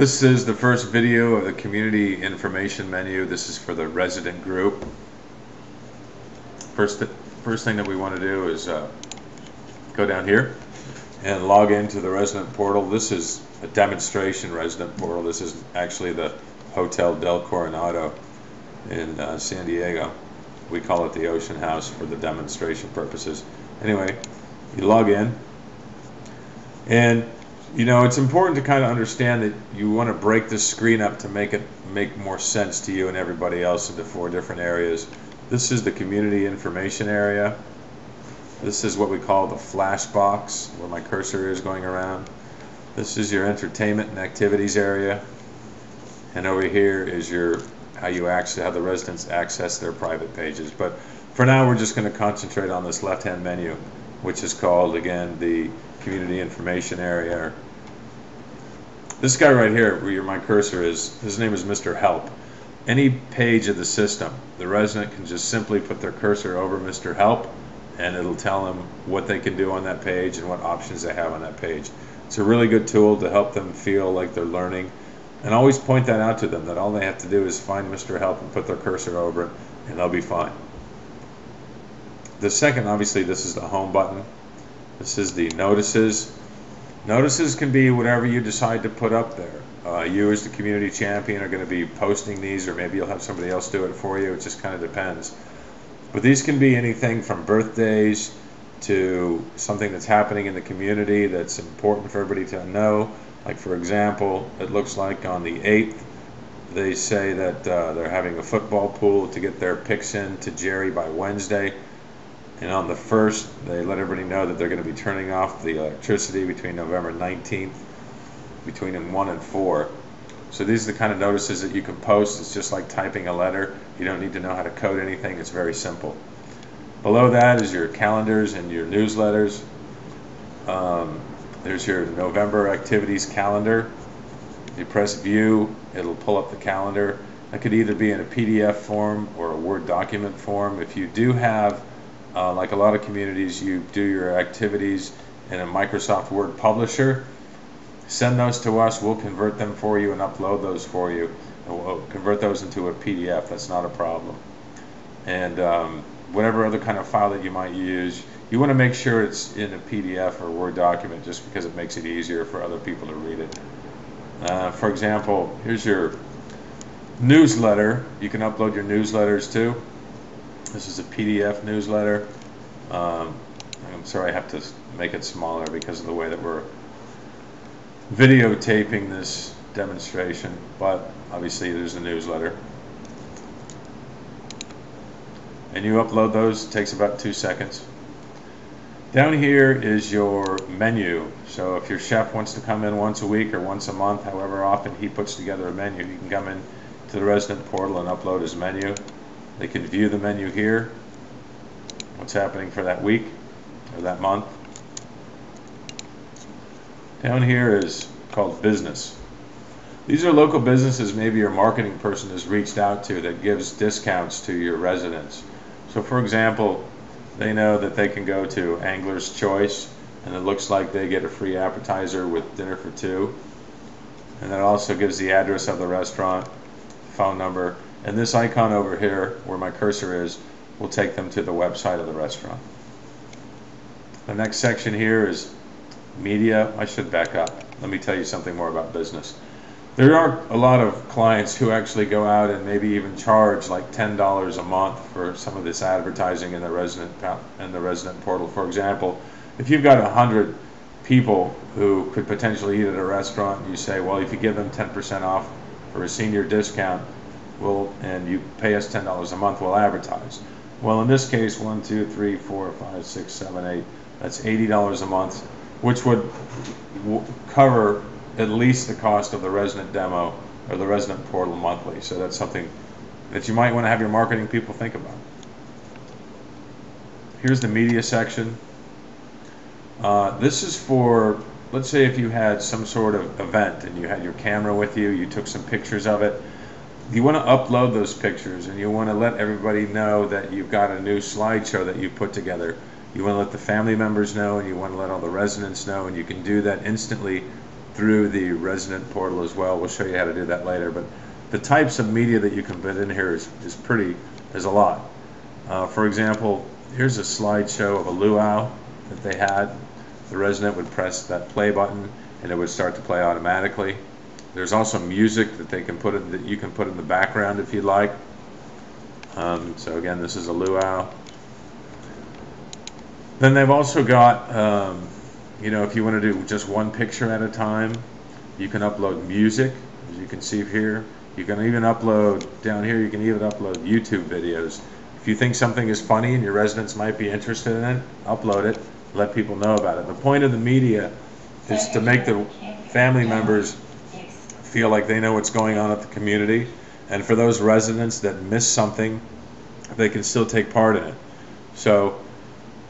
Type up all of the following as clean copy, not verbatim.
This is the first video of the community information menu. This is for the resident group. First thing that we want to do is go down here and log into the resident portal. This is a demonstration resident portal. This is actually the Hotel Del Coronado in San Diego. We call it the Ocean House for the demonstration purposes. Anyway, you log in, and you know, it's important to kind of understand that you want to break this screen up to make more sense to you and everybody else into 4 different areas. This is the community information area. This is what we call the flash box, where my cursor is going around. This is your entertainment and activities area. And over here is your how the residents access their private pages. But for now, we're just going to concentrate on this left-hand menu, which is called, again, the community information area. This guy right here, where my cursor is, his name is Mr. Help. Any page of the system, the resident can just simply put their cursor over Mr. Help, and it'll tell them what they can do on that page and what options they have on that page. It's a really good tool to help them feel like they're learning. And always point that out to them, that all they have to do is find Mr. Help and put their cursor over it, and they'll be fine. The second, obviously, this is the home button. This is the notices. Notices can be whatever you decide to put up there. You as the community champion are going to be posting these, or maybe you'll have somebody else do it for you. It just kind of depends. But these can be anything from birthdays to something that's happening in the community that's important for everybody to know. Like, for example, it looks like on the 8th, they say that they're having a football pool to get their picks in to Jerry by Wednesday. And on the 1st, they let everybody know that they're going to be turning off the electricity between November 19th, between 1 and 4. So these are the kind of notices that you can post. It's just like typing a letter. You don't need to know how to code anything. It's very simple. Below that is your calendars and your newsletters. There's your November activities calendar. If you press view, it'll pull up the calendar. That could either be in a PDF form or a Word document form. If you do have, like a lot of communities, you do your activities in a Microsoft Word publisher, send those to us. We'll convert them for you and upload those for you. And we'll convert those into a PDF. That's not a problem. And whatever other kind of file that you might use, you want to make sure it's in a PDF or Word document, just because it makes it easier for other people to read it. For example, here's your newsletter. You can upload your newsletters too. This is a PDF newsletter. I'm sorry, I have to make it smaller because of the way that we're videotaping this demonstration, but obviously there's a newsletter. And you upload those. It takes about 2 seconds. Down here is your menu. So if your chef wants to come in once a week or once a month, however often he puts together a menu, he can come in to the resident portal and upload his menu. They can view the menu here, what's happening for that week or that month. Down here is called business. These are local businesses maybe your marketing person has reached out to that gives discounts to your residents. So for example, they know that they can go to Angler's Choice, and it looks like they get a free appetizer with dinner for 2. And that also gives the address of the restaurant, phone number, and this icon over here where my cursor is will take them to the website of the restaurant. The next section here is media. I should back up. Let me tell you something more about business. There are a lot of clients who actually go out and maybe even charge like $10 a month for some of this advertising in the resident portal. For example, if you've got 100 people who could potentially eat at a restaurant, you say, well, if you give them 10% off for a senior discount, and you pay us $10 a month, we'll advertise. Well, in this case, 1, 2, 3, 4, 5, 6, 7, 8, that's $80 a month, which would cover at least the cost of the resident demo or the resident portal monthly. So that's something that you might want to have your marketing people think about. Here's the media section. This is for, let's say if you had some sort of event and you had your camera with you, you took some pictures of it. You want to upload those pictures, and you want to let everybody know that you've got a new slideshow that you put together. You want to let the family members know, and you want to let all the residents know, and you can do that instantly through the resident portal as well. We'll show you how to do that later, but the types of media that you can put in here is there's a lot. For example, here's a slideshow of a luau that they had. The resident would press that play button and it would start to play automatically. There's also music that they can put in, that you can put in the background if you'd like. So again, this is a luau. Then they've also got, you know, if you want to do just one picture at a time, you can upload music, as you can see here. You can even upload, down here, you can even upload YouTube videos. If you think something is funny and your residents might be interested in it, upload it, let people know about it. The point of the media is to make the family members feel like they know what's going on at the community, and for those residents that miss something, they can still take part in it. So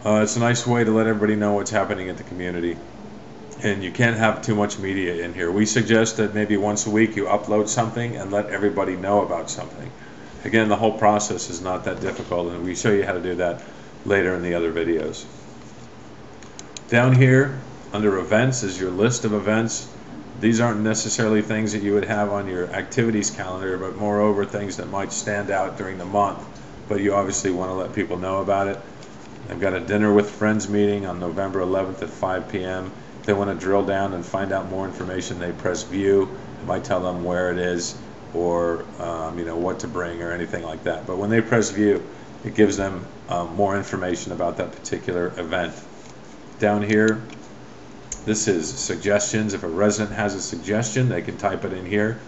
it's a nice way to let everybody know what's happening at the community. And you can't have too much media in here. We suggest that maybe once a week you upload something and let everybody know about something. Again, the whole process is not that difficult, and we show you how to do that later in the other videos. Down here under events is your list of events. These aren't necessarily things that you would have on your activities calendar, but moreover things that might stand out during the month, but you obviously want to let people know about it. I've got a dinner with friends meeting on November 11th at 5 p.m. If they want to drill down and find out more information, they press view. It might tell them where it is, or you know, what to bring or anything like that. But when they press view, it gives them more information about that particular event. Down here, this is suggestions. If a resident has a suggestion, they can type it in here.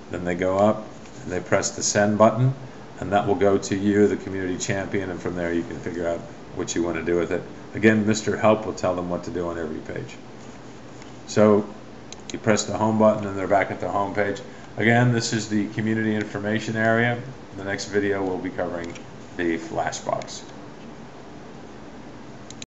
Then they go up and they press the send button, and that will go to you, the community champion, and from there you can figure out what you want to do with it. Again, Mr. Help will tell them what to do on every page. So you press the home button and they're back at the home page. Again, this is the community information area. In the next video we'll be covering the Flashbox.